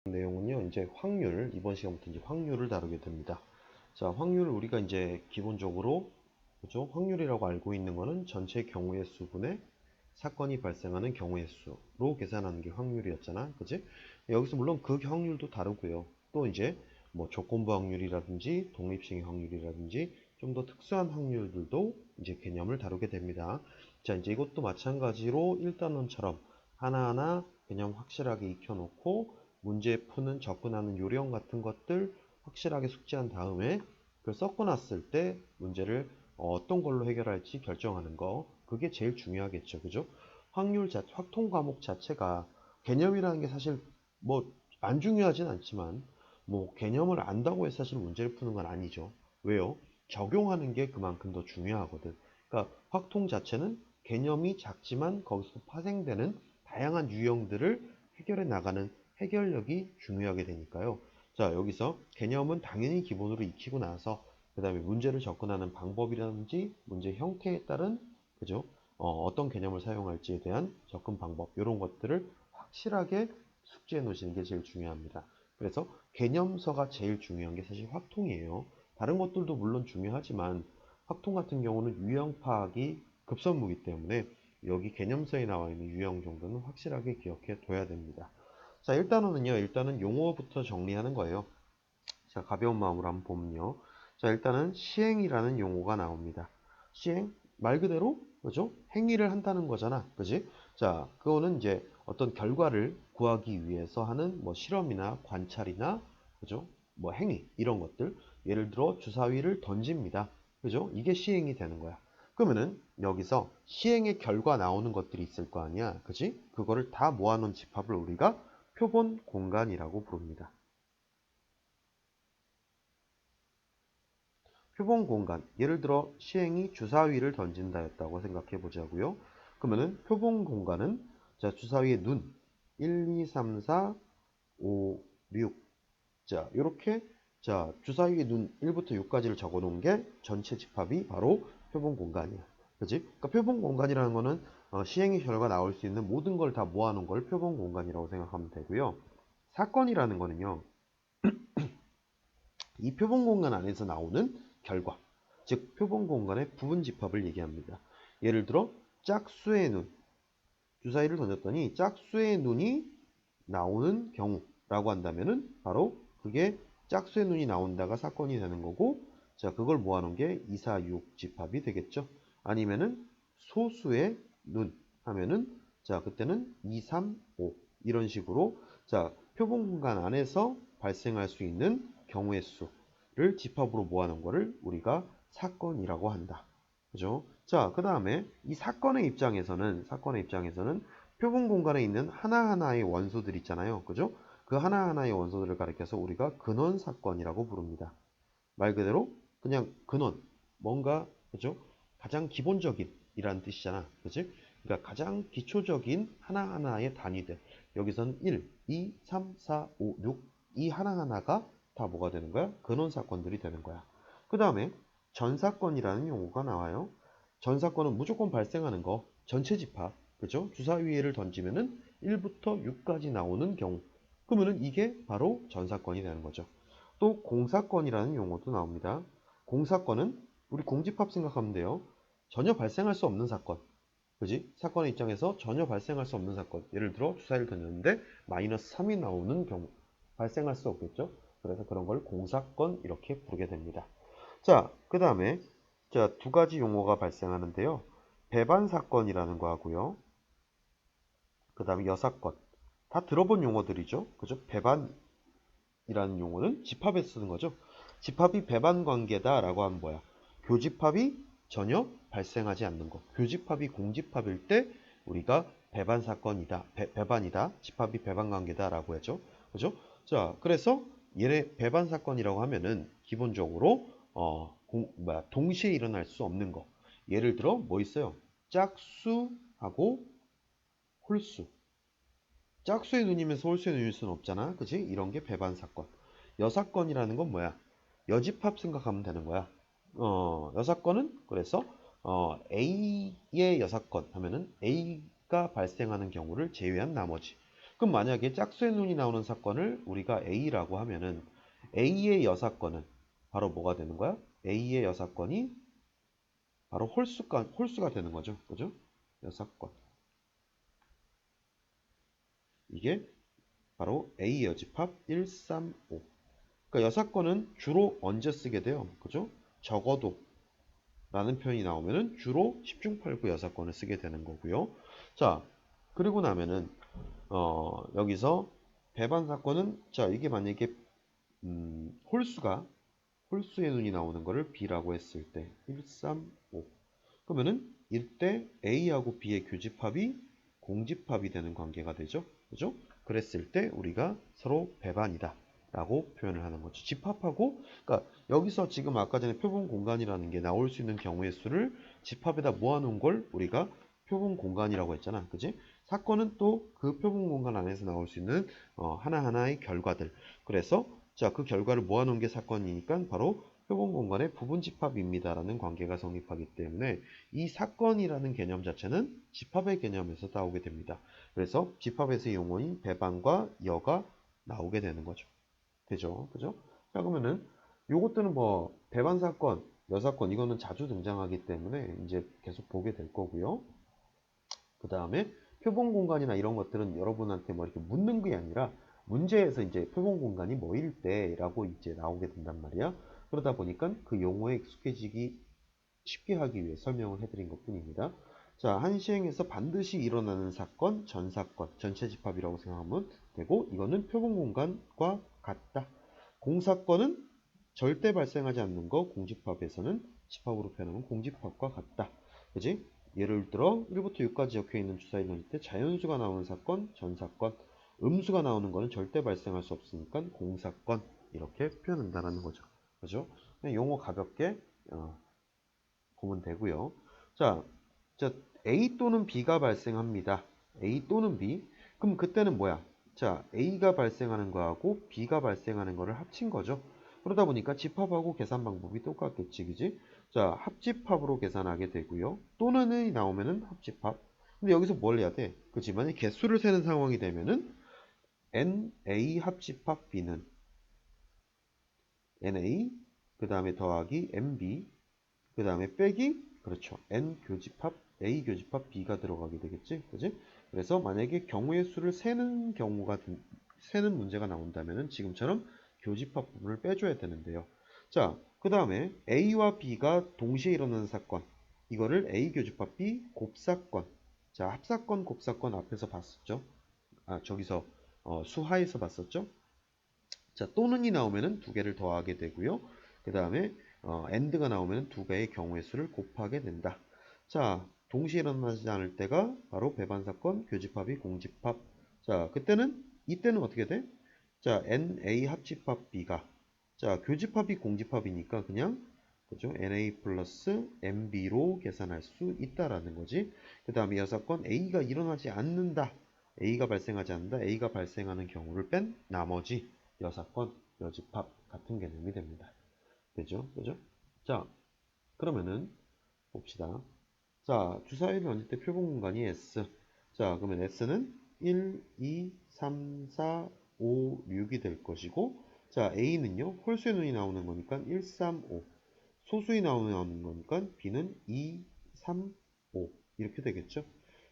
내용은요, 이제 확률, 이번 시간부터 이제 확률을 다루게 됩니다. 자, 확률을 우리가 이제 기본적으로, 그죠? 확률이라고 알고 있는 거는 전체 경우의 수분의 사건이 발생하는 경우의 수로 계산하는 게 확률이었잖아. 그지? 여기서 물론 그 확률도 다르고요. 또 이제 뭐 조건부 확률이라든지 독립식의 확률이라든지 좀 더 특수한 확률들도 이제 개념을 다루게 됩니다. 자, 이제 이것도 마찬가지로 1단원처럼 하나하나 개념 확실하게 익혀놓고 문제 푸는 접근하는 요령 같은 것들 확실하게 숙지한 다음에 그걸 섞어놨을 때 문제를 어떤 걸로 해결할지 결정하는 거, 그게 제일 중요하겠죠. 그죠? 확통 과목 자체가 개념이라는 게 사실 뭐 안 중요하진 않지만 뭐 개념을 안다고 해서 사실 문제를 푸는 건 아니죠. 왜요? 적용하는 게 그만큼 더 중요하거든. 그러니까 확통 자체는 개념이 작지만 거기서 파생되는 다양한 유형들을 해결해 나가는 해결력이 중요하게 되니까요. 자, 여기서 개념은 당연히 기본으로 익히고 나서 그 다음에 문제를 접근하는 방법이라든지 문제 형태에 따른 그죠? 어떤 개념을 사용할지에 대한 접근 방법 이런 것들을 확실하게 숙지해 놓으시는 게 제일 중요합니다. 그래서 개념서가 제일 중요한 게 사실 확통이에요. 다른 것들도 물론 중요하지만 확통 같은 경우는 유형 파악이 급선무기 때문에 여기 개념서에 나와 있는 유형 정도는 확실하게 기억해 둬야 됩니다. 자, 일단은 용어부터 정리하는 거예요. 자, 가벼운 마음으로 한번 보면요. 자, 일단은 시행이라는 용어가 나옵니다. 시행, 말 그대로, 그죠? 행위를 한다는 거잖아. 그지? 자, 그거는 이제 어떤 결과를 구하기 위해서 하는 뭐 실험이나 관찰이나, 그죠? 뭐 행위, 이런 것들. 예를 들어 주사위를 던집니다. 그죠? 이게 시행이 되는 거야. 그러면은 여기서 시행의 결과 나오는 것들이 있을 거 아니야. 그지? 그거를 다 모아놓은 집합을 우리가 표본 공간이라고 부릅니다. 표본 공간, 예를 들어 시행이 주사위를 던진다였다고 생각해 보자고요. 그러면은 표본 공간은 자, 주사위의 눈 1, 2, 3, 4, 5, 6. 자, 이렇게 자, 주사위의 눈 1부터 6까지를 적어 놓은 게 전체 집합이 바로 표본 공간이야. 그지? 그러니까 표본 공간이라는 거는 시행의 결과 나올 수 있는 모든 걸 다 모아 놓은 걸 표본 공간이라고 생각하면 되고요. 사건이라는 거는요. 이 표본 공간 안에서 나오는 결과, 즉 표본 공간의 부분 집합을 얘기합니다. 예를 들어 짝수의 눈, 주사위를 던졌더니 짝수의 눈이 나오는 경우라고 한다면은 바로 그게 짝수의 눈이 나온다가 사건이 되는 거고, 자, 그걸 모아놓은 게 2, 4, 6 집합이 되겠죠. 아니면은 소수의 눈 하면은 자, 그때는 2, 3, 5 이런 식으로 자, 표본 공간 안에서 발생할 수 있는 경우의 수를 집합으로 모아놓은 거를 우리가 사건이라고 한다. 그죠? 자, 그 다음에 이 사건의 입장에서는 표본 공간에 있는 하나하나의 원소들 있잖아요. 그죠? 그 하나하나의 원소들을 가리켜서 우리가 근원 사건이라고 부릅니다. 말 그대로 그냥 근원, 뭔가 그죠? 가장 기본적인 이란 뜻이잖아. 그지? 그러니까 가장 기초적인 하나하나의 단위들. 여기서는 1, 2, 3, 4, 5, 6. 이 하나하나가 다 뭐가 되는 거야? 근원 사건들이 되는 거야. 그 다음에 전사건이라는 용어가 나와요. 전사건은 무조건 발생하는 거, 전체 집합. 그죠? 주사위를 던지면은 1부터 6까지 나오는 경우. 그러면은 이게 바로 전사건이 되는 거죠. 또 공사건이라는 용어도 나옵니다. 공사건은 우리 공집합 생각하면 돼요. 전혀 발생할 수 없는 사건. 그지? 사건의 입장에서 전혀 발생할 수 없는 사건. 예를 들어 주사위를 던졌는데 마이너스 3이 나오는 경우. 발생할 수 없겠죠? 그래서 그런 걸 공사건 이렇게 부르게 됩니다. 자, 그 다음에 자, 두 가지 용어가 발생하는데요. 배반 사건이라는 거 하고요. 그 다음에 여사건. 다 들어본 용어들이죠. 그죠? 배반이라는 용어는 집합에 쓰는 거죠. 집합이 배반 관계다라고 하면 뭐야? 교집합이 전혀 발생하지 않는 거. 교집합이 공집합일 때 우리가 배반 사건이다, 배반이다, 집합이 배반 관계다라고 하죠. 그죠? 자, 그래서 얘네 배반 사건이라고 하면은 기본적으로 동시에 일어날 수 없는 거. 예를 들어 뭐 있어요? 짝수하고 홀수. 짝수의 눈이면서 홀수의 눈일 수는 없잖아. 그지? 이런 게 배반 사건. 여사건이라는 건 뭐야? 여집합 생각하면 되는 거야. 여사건은 그래서 A의 여사건 하면은 A가 발생하는 경우를 제외한 나머지. 그럼 만약에 짝수의 눈이 나오는 사건을 우리가 A라고 하면은 A의 여사건은 바로 뭐가 되는 거야? A의 여사건이 바로 홀수가 되는 거죠. 그죠? 여사건. 이게 바로 A 여집합 1, 3, 5. 그러니까 여사건은 주로 언제 쓰게 돼요? 그죠? 적어도 라는 표현이 나오면은 주로 10중 8구 여사건을 쓰게 되는 거고요. 자, 그리고 나면은 여기서 배반 사건은 자, 이게 만약에 홀수의 눈이 나오는 거를 B라고 했을 때 1, 3, 5. 그러면은 이때 A하고 B의 교집합이 공집합이 되는 관계가 되죠. 그죠? 그랬을 때 우리가 서로 배반이다 라고 표현을 하는 거죠. 집합하고, 그러니까 여기서 지금 아까 전에 표본 공간이라는 게 나올 수 있는 경우의 수를 집합에다 모아놓은 걸 우리가 표본 공간이라고 했잖아. 그지? 사건은 또 그 표본 공간 안에서 나올 수 있는 하나하나의 결과들. 그래서 자, 그 결과를 모아놓은 게 사건이니까 바로 표본 공간의 부분 집합입니다라는 관계가 성립하기 때문에 이 사건이라는 개념 자체는 집합의 개념에서 나오게 됩니다. 그래서 집합에서의 용어인 배반과 여가 나오게 되는 거죠. 되죠? 그죠? 자, 그러면은 요것들은 뭐 배반 사건, 여사건 이거는 자주 등장하기 때문에 이제 계속 보게 될 거고요. 그 다음에 표본 공간이나 이런 것들은 여러분한테 뭐 이렇게 묻는 게 아니라 문제에서 이제 표본 공간이 뭐일 때라고 이제 나오게 된단 말이야. 그러다 보니까 그 용어에 익숙해지기 쉽게 하기 위해 설명을 해드린 것 뿐입니다. 자, 한 시행에서 반드시 일어나는 사건, 전사건, 전체 집합이라고 생각하면 되고 이거는 표본 공간과 같다. 공사건은 절대 발생하지 않는 거 공집합에서는 집합으로 표현하면 공집합과 같다. 그지? 예를 들어 1부터 6까지 적혀 있는 주사위 넣을 때 자연수가 나오는 사건, 전사건, 음수가 나오는 거는 절대 발생할 수 없으니까 공사건 이렇게 표현한다는 거죠. 그죠? 그냥 용어 가볍게 보면 되고요. 자, 자, A 또는 B가 발생합니다. A 또는 B. 그럼 그때는 뭐야? 자, A가 발생하는 거하고 B가 발생하는 거를 합친 거죠. 그러다 보니까 집합하고 계산 방법이 똑같겠지, 그지? 자, 합집합으로 계산하게 되고요. 또는이 나오면은 합집합. 근데 여기서 뭘 해야 돼? 그치? 만약 개수를 세는 상황이 되면은 NA 합집합 B는 NA 그 다음에 더하기 MB 그 다음에 빼기 그렇죠. N 교집합 A 교집합 B가 들어가게 되겠지. 그지? 그래서 만약에 경우의 수를 세는 문제가 나온다면은 지금처럼 교집합 부분을 빼줘야 되는데요. 자, 그 다음에 A와 B가 동시에 일어나는 사건. 이거를 A 교집합 B 곱사건. 자, 합사건, 곱사건 앞에서 봤었죠. 아, 저기서 수하에서 봤었죠. 자, 또는이 나오면은 두 개를 더하게 되고요. 그 다음에 and가 나오면 두 개의 경우의 수를 곱하게 된다. 자, 동시에 일어나지 않을 때가 바로 배반사건, 교집합이 공집합. 자, 이때는 어떻게 돼? 자, NA 합집합 B가 자, 교집합이 공집합이니까 그냥 그죠? NA 플러스 MB로 계산할 수 있다라는 거지. 그 다음에 여사건 A가 일어나지 않는다. A가 발생하지 않는다. A가 발생하는 경우를 뺀 나머지 여사건, 여집합 같은 개념이 됩니다. 되죠? 그죠? 자, 그러면은 봅시다. 자, 주사위를 얹을 때 표본 공간이 S. 자, 그러면 S는 1, 2, 3, 4, 5, 6이 될 것이고, 자, A는요, 홀수의 눈이 나오는 거니까 1, 3, 5. 소수이 나오는 거니까 B는 2, 3, 5. 이렇게 되겠죠?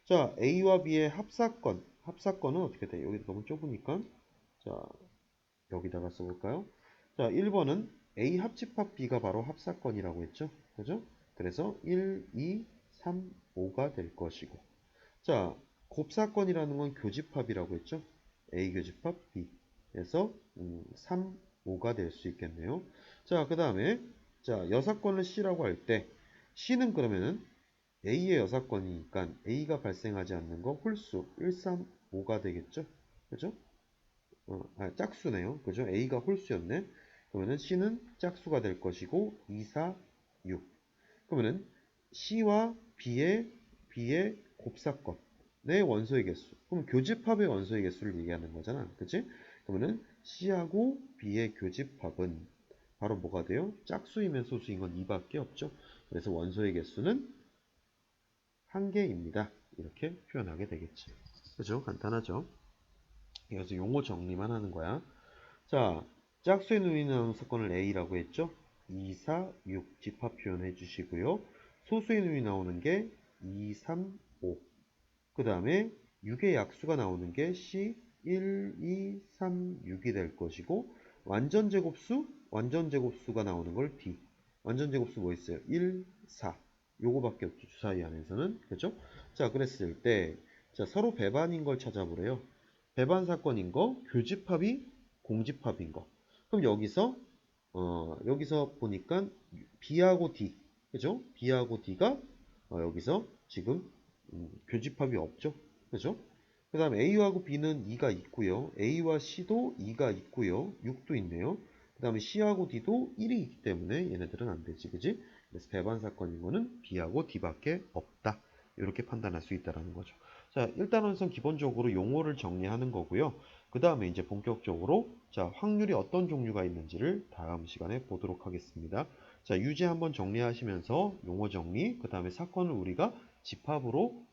자, A와 B의 합사건은 어떻게 돼? 여기 너무 좁으니까. 자, 여기다가 써볼까요? 자, 1번은 A 합집합 B가 바로 합사건이라고 했죠? 그죠? 그래서 1, 2, 3, 5가 될 것이고. 자, 곱사건이라는 건 교집합이라고 했죠? A 교집합 B. 그래서 3, 5가 될 수 있겠네요. 자, 그 다음에 자, 여사건을 C라고 할 때 C는 그러면은 A의 여사건이니까 A가 발생하지 않는 거 홀수 1, 3, 5가 되겠죠? 그죠? 짝수네요. 그죠? A가 홀수였네. 그러면은 C는 짝수가 될 것이고 2, 4, 6. 그러면은 C와 B의 곱사건의 원소의 개수. 그럼 교집합의 원소의 개수를 얘기하는 거잖아. 그치? 그러면은 C하고 B의 교집합은 바로 뭐가 돼요? 짝수이면 소수인 건 2밖에 없죠. 그래서 원소의 개수는 1개입니다. 이렇게 표현하게 되겠지. 그죠? 간단하죠? 여기서 용어 정리만 하는 거야. 자, 짝수의 누이 나오는 사건을 A라고 했죠? 2, 4, 6 집합 표현해 주시고요. 소수의 누이 나오는 게 2, 3, 5. 그 다음에 6의 약수가 나오는 게 C, 1, 2, 3, 6이 될 것이고 완전 제곱수, 완전 제곱수가 나오는 걸 D. 완전 제곱수 뭐 있어요? 1, 4. 요거밖에 없죠. 주사위 안에서는. 그죠? 자, 그랬을 때 자, 서로 배반인 걸 찾아보래요. 배반 사건인 거, 교집합이 공집합인 거. 그럼 여기서 보니까 B하고 D, 그죠? B하고 D가 여기서 지금 교집합이 없죠, 그죠? 그 다음 A하고 B는 2가 있고요. A와 C도 2가 있고요. 6도 있네요. 그 다음에 C하고 D도 1이 있기 때문에 얘네들은 안 되지, 그지? 그래서 배반 사건인 거는 B하고 D밖에 없다. 이렇게 판단할 수 있다는 거죠. 자, 일단은 우선 기본적으로 용어를 정리하는 거고요. 그 다음에 이제 본격적으로 자, 확률이 어떤 종류가 있는지를 다음 시간에 보도록 하겠습니다. 자, 유제 한번 정리하시면서 용어 정리, 그 다음에 사건을 우리가 집합으로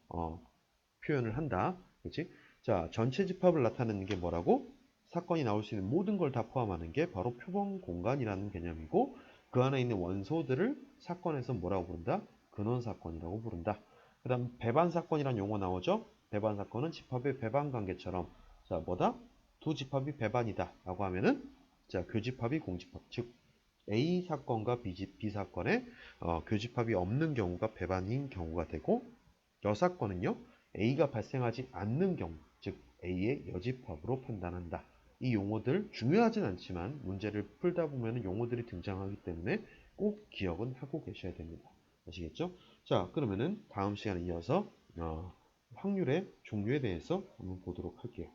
표현을 한다. 그렇지? 자, 전체 집합을 나타내는 게 뭐라고? 사건이 나올 수 있는 모든 걸 다 포함하는 게 바로 표본 공간이라는 개념이고 그 안에 있는 원소들을 사건에서 뭐라고 부른다? 근원 사건이라고 부른다. 그 다음 배반 사건이란 용어 나오죠? 배반 사건은 집합의 배반 관계처럼 자, 뭐다? 두 집합이 배반이다 라고 하면은 자, 교집합이 공집합 즉 A 사건과 B 사건의 교집합이 없는 경우가 배반인 경우가 되고 여사건은요 A가 발생하지 않는 경우 즉 A의 여집합으로 판단한다. 이 용어들 중요하진 않지만 문제를 풀다 보면 용어들이 등장하기 때문에 꼭 기억은 하고 계셔야 됩니다. 아시겠죠? 자, 그러면은 다음 시간에 이어서 확률의 종류에 대해서 한번 보도록 할게요.